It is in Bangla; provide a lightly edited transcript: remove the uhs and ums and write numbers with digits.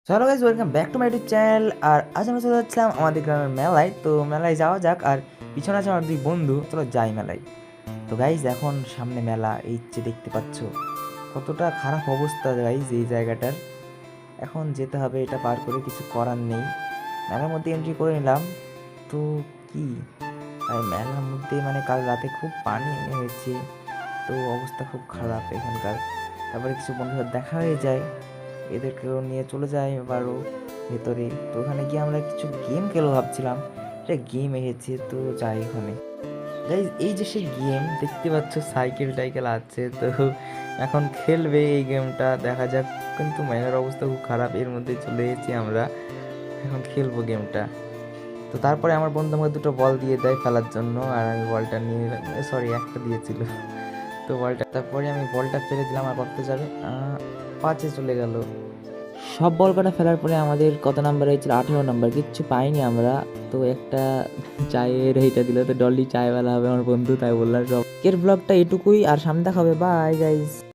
চলো guys, welcome back to my YouTube channel. আর আজ আমরা চলে যাচ্ছিলাম আমাদের গ্রামের মেলায়। তো মেলায় যাওয়া যাক। আর পিছনে আছে আমার দুই বন্ধু, চলো যাই মেলায়। তো গাইজ এখন সামনে মেলা, এই যে দেখতে পাচ্ছ কতটা খারাপ অবস্থা গাইজ এই জায়গাটার। এখন যেতে হবে, এটা পার করে কিছু করার নেই। মেলার মধ্যে এন্ট্রি করে নিলাম। তো কি আর মেলার মধ্যে মানে কাল রাতে খুব পানি হয়েছে, তো অবস্থা খুব খারাপ এখানকার। তারপরে কিছু বন্ধুর সাথে দেখা হয়ে যায়, এদেরকেও নিয়ে চলে যাই আবারও ভেতরে। তো ওখানে গিয়ে আমরা কিছু গেম খেলো ভাবছিলাম, এটা গেম এসেছে তো যাই ওখানে। গাইজ এই যে সেই গেম দেখতে পাচ্ছ, সাইকেল টাইকেল আছে, তো এখন খেলবে এই গেমটা, দেখা যাক। কিন্তু মেলার অবস্থা খুব খারাপ, এর মধ্যে চলে এসেছি আমরা, এখন খেলবো গেমটা। তো তারপরে আমার বন্ধু আমাকে দুটো বল দিয়ে দেয় খেলার জন্য, আর আমি বলটা নিয়ে নিলাম। সরি, একটা দিয়েছিল। তো বলটা, তারপরে আমি বলটা ফেলে দিলাম, আর কত যাবে, 5-এ চলে গেল। সব বল কটা ফেলার পরে আমাদের কত নাম্বার হয়েছিল, 18 নাম্বার, কিচ্ছু পাইনি আমরা। তো একটা চায়ের এইটা দিল, তো ডলি চায়ওয়ালা হবে আমার বন্ধু, তাই বললাম। সব এর ব্লগটা এটুকুই, আর সামনে দেখা হবে। By guys.